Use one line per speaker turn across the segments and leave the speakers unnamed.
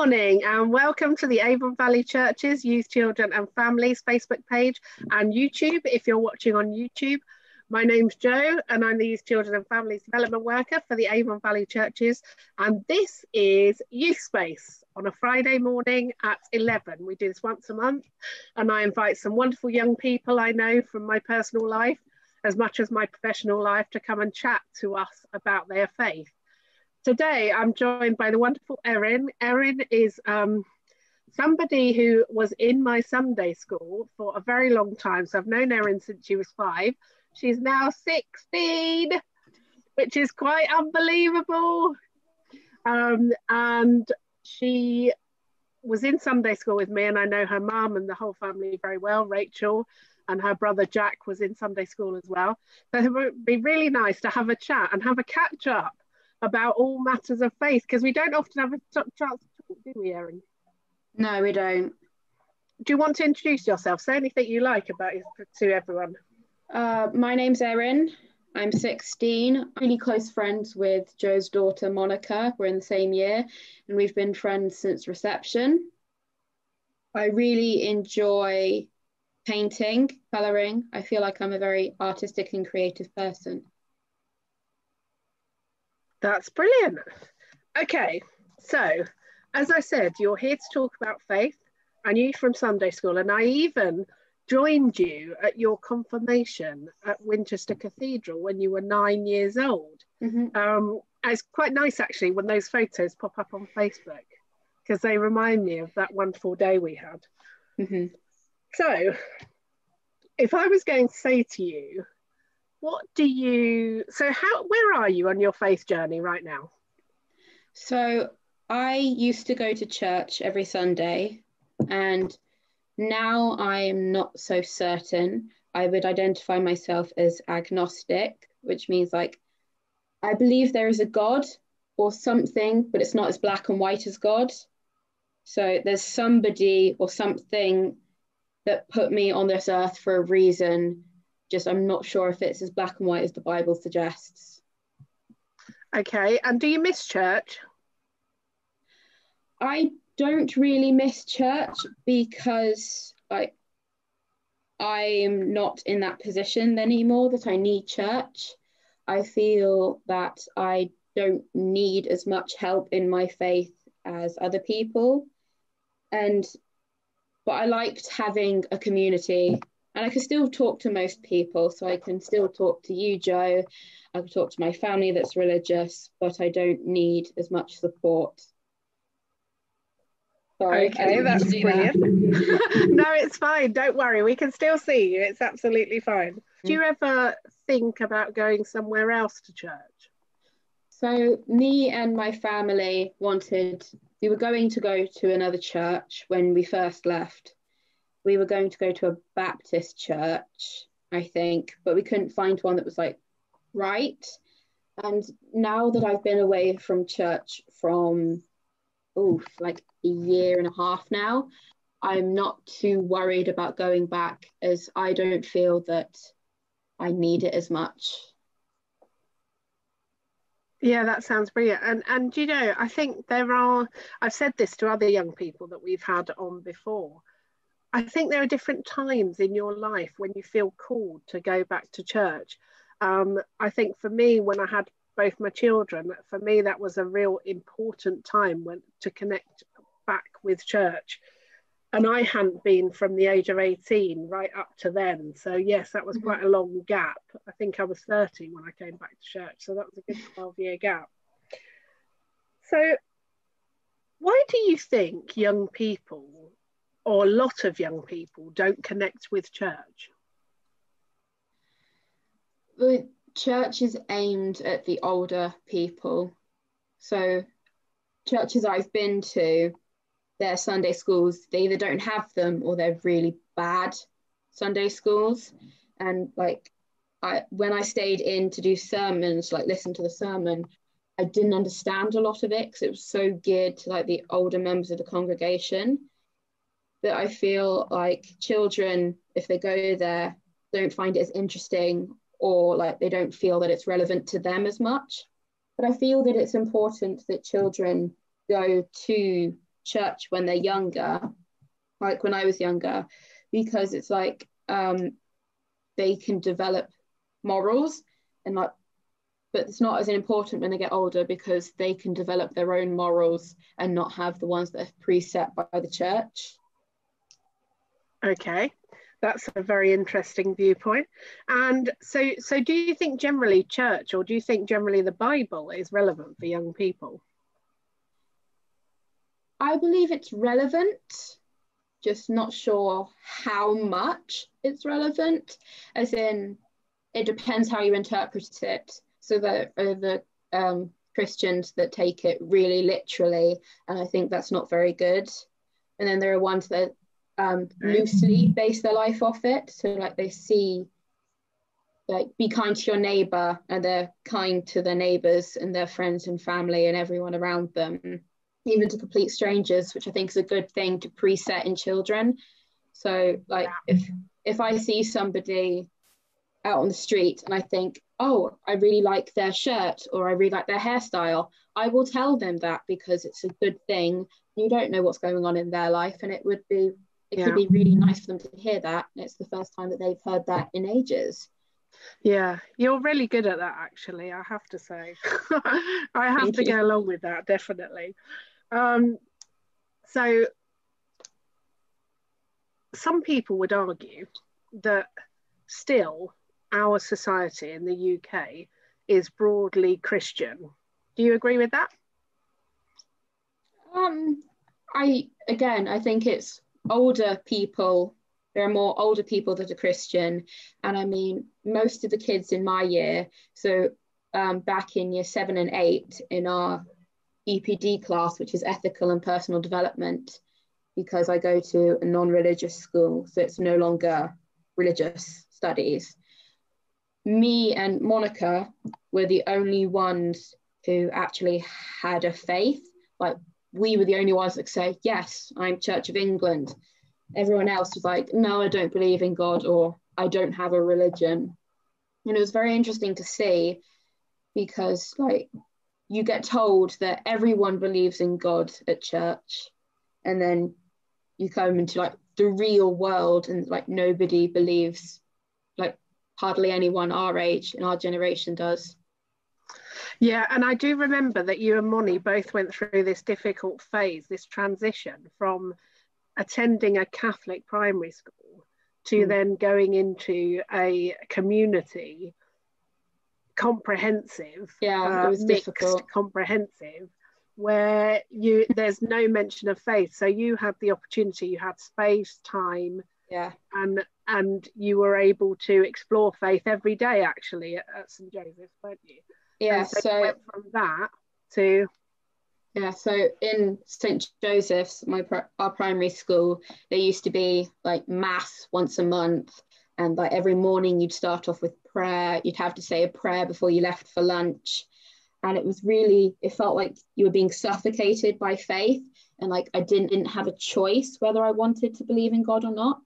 morning and welcome to the Avon Valley Churches Youth, Children and Families Facebook page and YouTube if you're watching on YouTube. My name's Jo and I'm the Youth, Children and Families Development Worker for the Avon Valley Churches, and this is Youth Space on a Friday morning at 11. We do this once a month and I invite some wonderful young people I know from my personal life as much as my professional life to come and chat to us about their faith. Today, I'm joined by the wonderful Erin. Erin is somebody who was in my Sunday school for a very long time. So I've known Erin since she was 5. She's now 16, which is quite unbelievable. And she was in Sunday school with me, and I know her mum and the whole family very well, Rachel, and her brother Jack was in Sunday school as well. So it would be really nice to have a chat and have a catch up about all matters of faith, because we don't often have a chance to talk, do we, Erin?
No, we don't.
Do you want to introduce yourself? Say anything you like about it to everyone.
My name's Erin. I'm 16. I'm really close friends with Joe's daughter, Monica. We're in the same year, and we've been friends since reception. I really enjoy painting, colouring. I feel like I'm a very artistic and creative person.
That's brilliant. Okay, so as I said, you're here to talk about faith, and you're from Sunday school, and I even joined you at your confirmation at Winchester Cathedral when you were 9 years old.
Mm-hmm.
It's quite nice actually when those photos pop up on Facebook, because they remind me of that wonderful day we had.
Mm-hmm.
So if I was going to say to you, where are you on your faith journey right now?
So I used to go to church every Sunday, and now I'm not so certain. I would identify myself as agnostic, which means like I believe there is a God or something, but it's not as black and white as God. So there's somebody or something that put me on this earth for a reason. Just I'm not sure if it's as black and white as the Bible suggests. Okay, and do you miss church? I don't really miss church because I'm not in that position anymore that I need church. I feel that I don't need as much help in my faith as other people. But I liked having a community. And I can still talk to most people. So I can still talk to you, Joe. I can talk to my family that's religious, but I don't need as much support. Sorry.
Okay, that's brilliant. No, it's fine. Don't worry. We can still see you. It's absolutely fine. Do you ever think about going somewhere else to church?
So me and my family we were going to go to another church when we first left. We were going to go to a Baptist church, I think, but we couldn't find one that was right. And now that I've been away from church from a year and a half now, I'm not too worried about going back, as I don't feel that I need it as much.
Yeah, that sounds brilliant. And you know, I think I've said this to other young people that we've had on before. I think there are different times in your life when you feel called to go back to church. I think for me, when I had both my children, for me, that was a real important time to connect back with church. And I hadn't been from the age of 18 right up to then. So yes, that was quite a long gap. I think I was 30 when I came back to church. So that was a good 12-year gap. So why do you think young people, or a lot of young people, don't connect with church?
The church is aimed at the older people. So churches I've been to, their Sunday schools, they either don't have them or they're really bad Sunday schools. And when I stayed in to do sermons, listen to the sermon, I didn't understand a lot of it because it was so geared to the older members of the congregation. That I feel like children, if they go there, don't find it as interesting, or they don't feel that it's relevant to them as much. But I feel that it's important that children go to church when they're younger, like when I was younger, because it's like they can develop morals, and like, but it's not as important when they get older because they can develop their own morals and not have the ones that are preset by the church.
Okay, that's a very interesting viewpoint. And so do you think generally church, or do you think generally the Bible is relevant for young people?
I believe it's relevant, just not sure how much it's relevant, as in it depends how you interpret it. So there are the Christians that take it really literally, and I think that's not very good. And then there are ones that loosely base their life off it. So like they see, like, be kind to your neighbor, and they're kind to their neighbors and their friends and family and everyone around them, even to complete strangers, which I think is a good thing to preset in children. So like if I see somebody out on the street and I think, oh, I really like their shirt or I really like their hairstyle, I will tell them that because it's a good thing. You don't know what's going on in their life, and it could be really nice for them to hear that. And it's the first time that they've heard that in ages.
Yeah, you're really good at that, actually, I have to say. I have to go along with that, definitely. So some people would argue that still our society in the UK is broadly Christian. Do you agree with that?
I think it's older people. There are more older people that are Christian. And I mean, most of the kids in my year, so back in year 7 and 8 in our EPD class, which is ethical and personal development, because I go to a non-religious school, so it's no longer religious studies. Me and Monica were the only ones who actually had a faith. Like, we were the only ones that say, yes, I'm Church of England. Everyone else was like, no, I don't believe in God, or I don't have a religion. And it was very interesting to see, because like you get told that everyone believes in God at church, and then you come into like the real world and like nobody believes, like hardly anyone our age and our generation does.
Yeah, and I do remember that you and Moni both went through this difficult phase, this transition from attending a Catholic primary school to then going into a community comprehensive,
it was
mixed
difficult.
comprehensive, where there's no mention of faith. So you had the opportunity, you had space, time, and you were able to explore faith every day actually at St. Joseph's, weren't you?
Yeah,
so you went from that to
so in St. Joseph's, our primary school, there used to be like mass once a month, and like every morning you'd start off with prayer. You'd have to say a prayer before you left for lunch, and it felt like you were being suffocated by faith, and like I didn't have a choice whether I wanted to believe in God or not.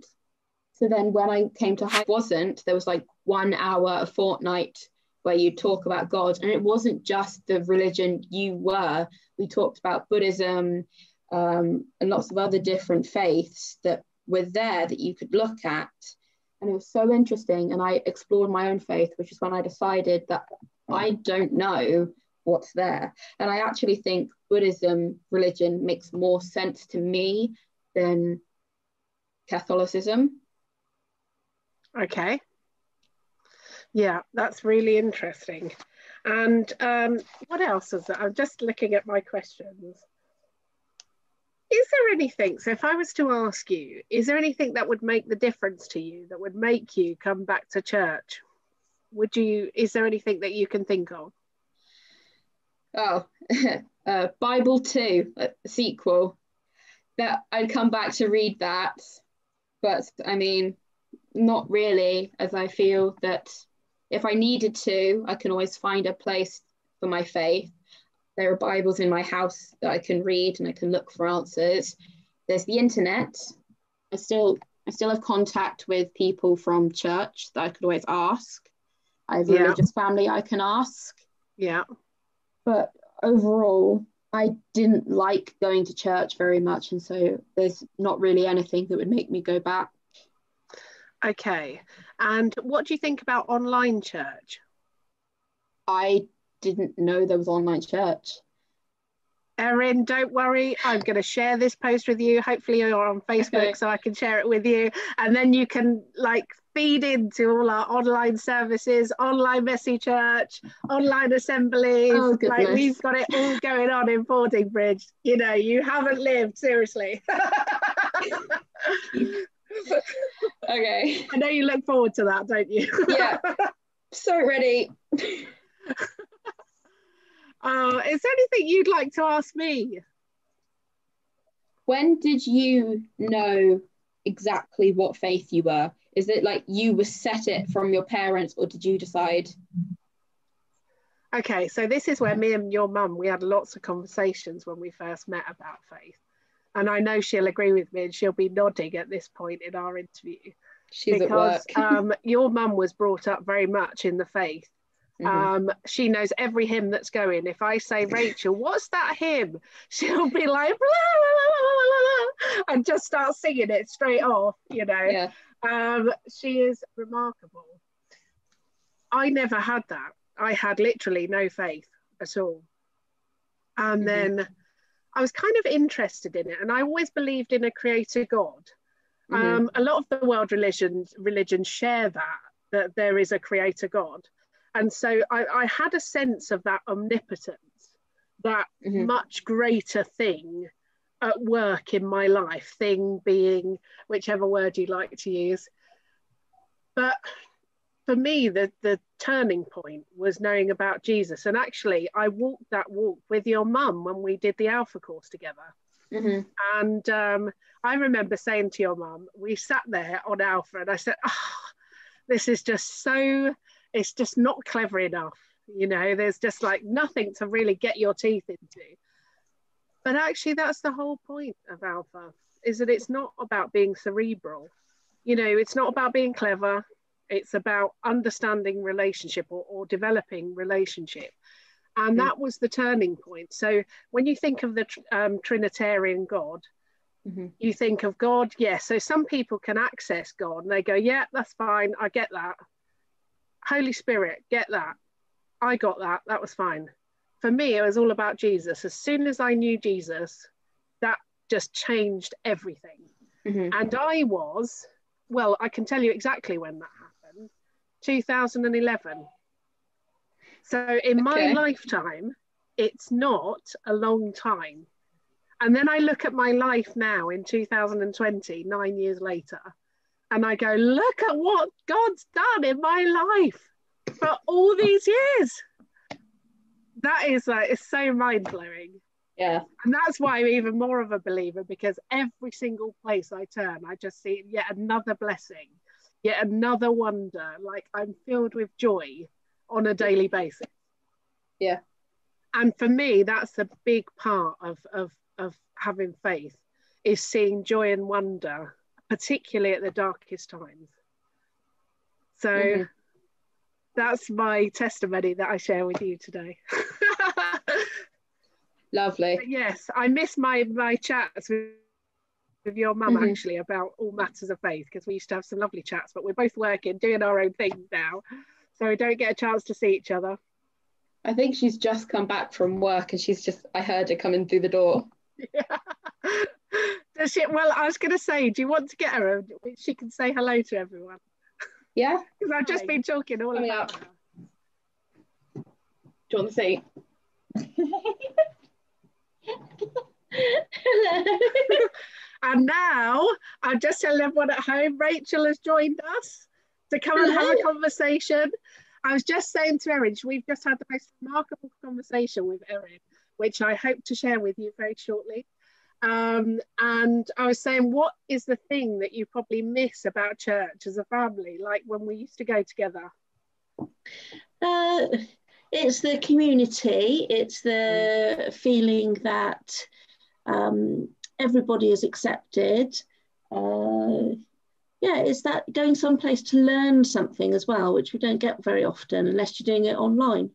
So then when I came to high, there was like 1 hour a fortnight where you talk about God, and it wasn't just the religion you were. We talked about Buddhism and lots of other different faiths that were there that you could look at. And it was so interesting. And I explored my own faith, which is when I decided that I don't know what's there. And I actually think Buddhism religion makes more sense to me than Catholicism.
Okay. Yeah, that's really interesting. And what else is there? I'm just looking at my questions. Is there anything, so if I was to ask you, is there anything that would make the difference to you, that would make you come back to church? Is there anything that you can think of?
Oh, Bible 2, a sequel. That I'd come back to read that. But I mean, not really, as I feel that if I needed to, I can always find a place for my faith. There are Bibles in my house that I can read and I can look for answers. There's the internet. I still have contact with people from church that I could always ask. I have a religious family I can ask.
Yeah.
But overall, I didn't like going to church very much, and so there's not really anything that would make me go back.
Okay. And what do you think about online church?
I didn't know there was online church.
Erin, don't worry. I'm going to share this post with you. Hopefully you're on Facebook so I can share it with you. And then you can like feed into all our online services, online messy church, online assemblies.
Oh, goodness.
Like we've got it all going on in Fordingbridge. You know, you haven't lived, seriously.
Okay.
I know you look forward to that, don't you?
Yeah. So ready.
Is there anything you'd like to ask me?
When did you know exactly what faith you were? Is it like you were set it from your parents, or did you decide?
Okay, so this is where me and your mum, we had lots of conversations when we first met about faith. And I know she'll agree with me and she'll be nodding at this point in our interview.
She's
because,
at work.
Your mum was brought up very much in the faith.
Mm-hmm.
She knows every hymn that's going. If I say, Rachel, what's that hymn? She'll be like, blah, blah, blah, blah, and just start singing it straight off, you know.
Yeah.
She is remarkable. I never had that. I had literally no faith at all. And then I was kind of interested in it. And I always believed in a creator God. A lot of the world religions share that there is a creator God. And so I had a sense of that omnipotence, that much greater thing at work in my life, thing being whichever word you like to use. But for me, the turning point was knowing about Jesus. And actually, I walked that walk with your mum when we did the Alpha course together. And I remember saying to your mum, we sat there on Alpha and I said, this is just so... it's just not clever enough, you know, there's just like nothing to really get your teeth into. But actually that's the whole point of Alpha, is that it's not about being cerebral, you know, it's not about being clever, it's about understanding relationship or developing relationship. And that was the turning point. So when you think of the Trinitarian God, you think of God, yes, so some people can access God and they go, yeah, that's fine, I get that. Holy Spirit, get that. I got that. That was fine. For me, it was all about Jesus. As soon as I knew Jesus, that just changed everything. And I was, well, I can tell you exactly when that happened, 2011. So in my lifetime, it's not a long time. And then I look at my life now in 2020, 9 years later, and I go, look at what God's done in my life for all these years. That is like, it's so mind-blowing.
Yeah.
And that's why I'm even more of a believer, because every single place I turn, I just see yet another blessing, yet another wonder. Like I'm filled with joy on a daily basis.
Yeah.
And for me, that's a big part of having faith, is seeing joy and wonder, particularly at the darkest times. So that's my testimony that I share with you today.
Lovely.
But yes, I miss my chats with your mum actually about all matters of faith, because we used to have some lovely chats, but we're both working, doing our own things now, so we don't get a chance to see each other.
I think she's just come back from work and I heard her coming through the door.
Yeah. Does she? Well, I was going to say, do you want to get her? She can say hello to everyone.
Yeah.
Because I've just been talking all about her.
Do you want to see? Hello.
And now I'm just telling everyone at home, Rachel has joined us to come and have a conversation. I was just saying to Erin, we've just had the most remarkable conversation with Erin, which I hope to share with you very shortly. And I was saying, what is the thing that you probably miss about church as a family, like when we used to go together?
It's the community, it's the feeling that everybody is accepted. Yeah, it's that going someplace to learn something as well, which we don't get very often unless you're doing it online.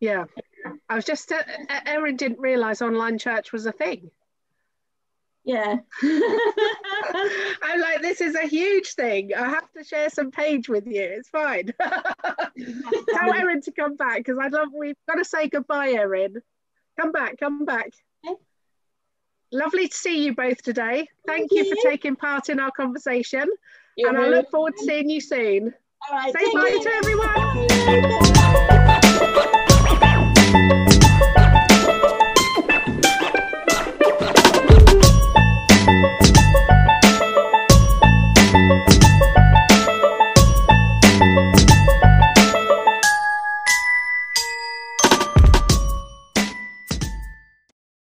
Yeah, I was just, Erin didn't realise online church was a thing.
Yeah.
I'm like, this is a huge thing. I have to share some page with you. It's fine. Tell Erin to come back because we've got to say goodbye, Erin. Come back, come back.
Okay.
Lovely to see you both today. Thank you for taking part in our conversation.
You're
and I look forward to seeing you soon.
All right,
Say bye to everyone. Bye.